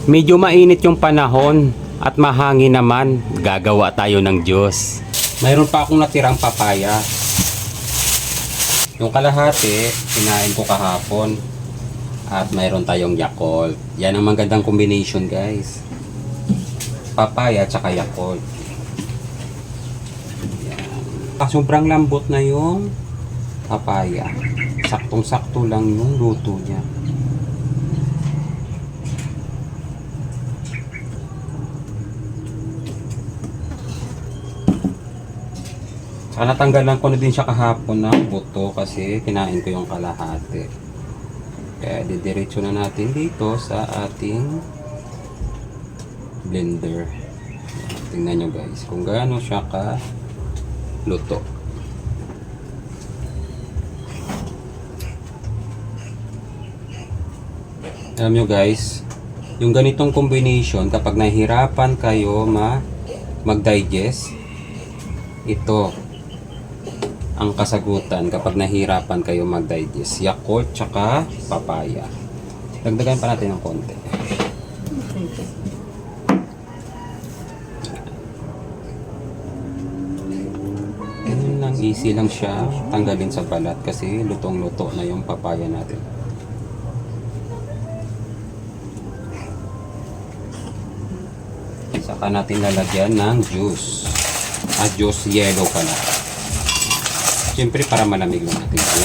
Medyo mainit yung panahon at mahangin naman. Gagawa tayo ng juice. Mayroon pa akong natirang papaya. Yung kalahati, kinain ko kahapon. At mayroon tayong Yakult. Yan ang magandang combination, guys. Papaya tsaka Yakult. Yan. Sobrang lambot na yung papaya. Saktong-sakto lang yung luto niya. Saka natanggalan ko na din siya kahapon ng buto kasi kinain ko yung kalahati. Kaya didiretso na natin dito sa ating blender. Tingnan nyo guys kung gaano siya ka luto. Alam nyo guys, yung ganitong combination kapag nahihirapan kayo mag-digest, ito ang kasagutan kapag nahirapan kayo mag-digest. Yakult tsaka papaya. Dagdagan pa natin ng konti. Ganun lang, easy lang siya tanggalin sa balat kasi lutong-luto na yung papaya natin. Saka natin lalagyan ng juice. Juice yellow pala. Siyempre para malamig lang natin ito.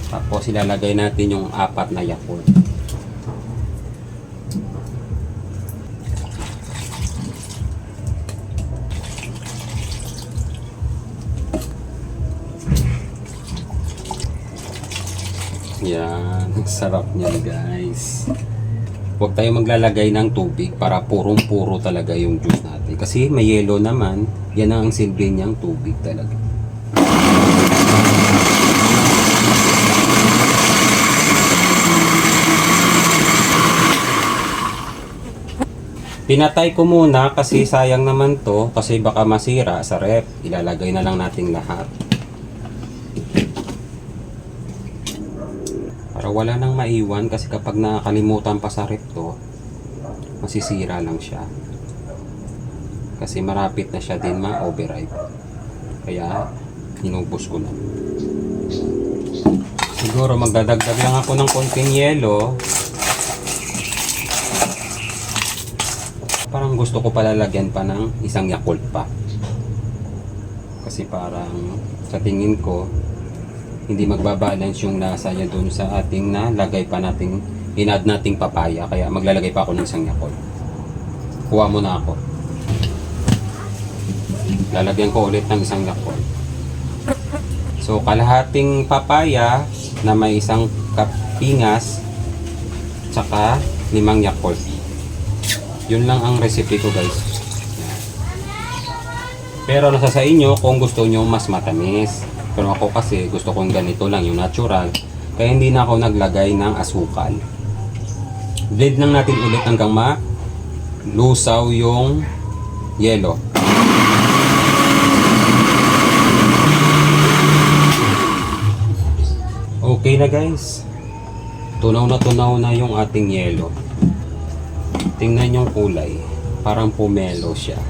Tapos ilalagay natin yung 4 na Yakult. Yan, sarap niyan guys. Huwag tayo maglalagay ng tubig para purong-puro talaga yung juice natin. Kasi may yellow naman, yan ang silbi niyang tubig talaga. Pinatay ko muna kasi sayang naman to kasi baka masira sa ref. Ilalagay na lang natin lahat. Para wala nang maiwan kasi kapag nakakalimutan pa sa ref to, masisira lang siya. Kasi marapit na siya din ma-overripe. Kaya inubos ko na. Siguro magdadagdag lang ako ng konting yelo. Parang gusto ko palalagyan pa ng isang Yakult pa. Kasi parang sa tingin ko hindi magbabalance yung lasa niya dun sa ating nalagay pa nating in-add nating papaya. Kaya maglalagay pa ako ng isang Yakult. Kuha mo na ako. Lalagyan ko ulit ng isang Yakult. So kalahating papaya na may isang kapingas tsaka 5 Yakult. Yun lang ang recipe ko guys. Pero nasa sa inyo kung gusto nyo mas matamis. Pero ako kasi gusto kong ganito lang yung natural. Kaya hindi na ako naglagay ng asukal. Blend lang natin ulit hanggang malusaw yung yelo. Okay na guys. Tunaw na yung ating yelo. Tingnan yung kulay. Parang pomelo siya.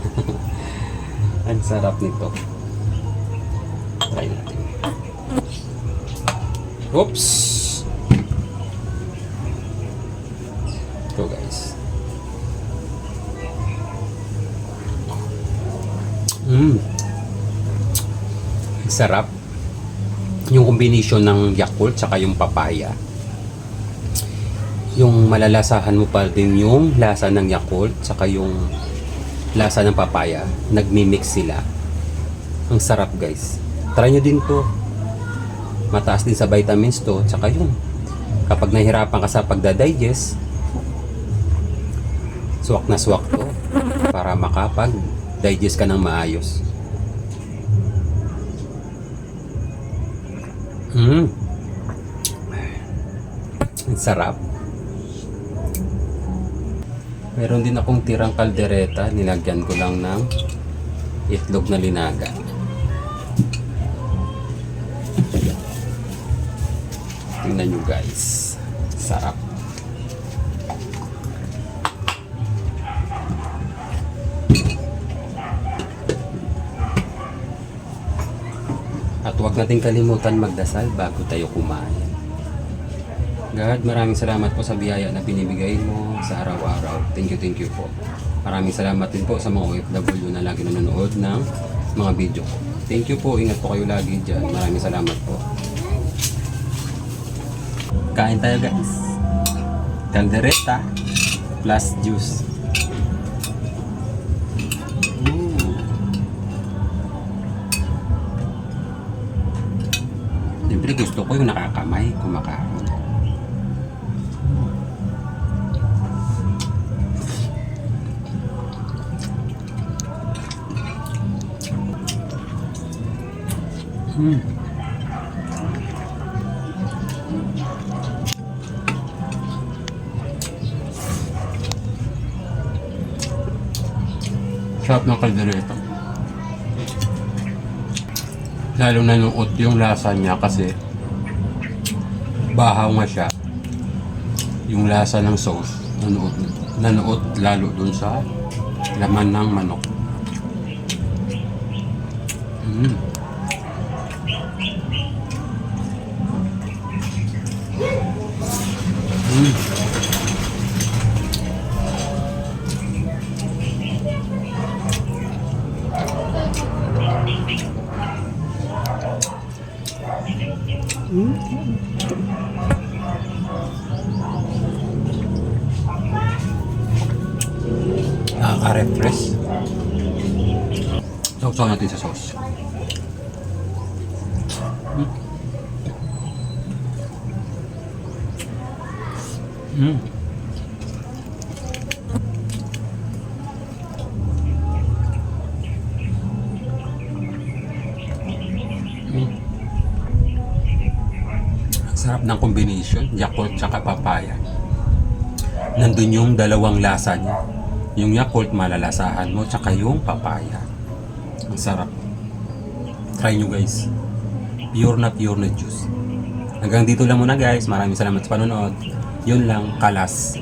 Ang sarap nito. Try natin. Oops! Ito guys. Sarap. Yung combination ng Yakult saka yung papaya. Yung malalasahan mo pa din yung lasa ng Yakult saka yung lasa ng papaya. Nagmi-mix sila. Ang sarap guys. Try nyo din to. Mataas din sa vitamins to. Tsaka yun. Kapag nahihirapan ka sa pagdadigest, swak na swak to. Para makapag-digest ka ng maayos. Ang sarap. Meron din akong tirang kaldereta. Nilagyan ko lang ng itlog na linaga. Tingnan nyo guys. Sarap. At huwag nating kalimutan magdasal bago tayo kumain. God, maraming salamat po sa biyaya na binibigay mo sa araw-araw. Thank you po. Maraming salamat din po sa mga OFW na lagi nanonood ng mga video ko. Thank you po. Ingat po kayo lagi dyan. Maraming salamat po. Kain tayo guys. Caldereta plus juice. Siyempre gusto ko yung nakakamay kumakain. Sarap ng kaldereta. Lalo nanuot yung lasa niya kasi bahaw nga siya. Yung lasa ng sauce nanuot lalo dun sa laman ng manok. Nakaka-refresh. Sausaw natin sa sauce. Sarap ng combination, Yakult tsaka papaya. Nandun yung dalawang lasa niya. Yung Yakult malalasahan mo, tsaka yung papaya. Ang sarap. Try nyo guys. Pure na juice. Hanggang dito lang muna guys. Maraming salamat sa panonood. Yun lang, kalas.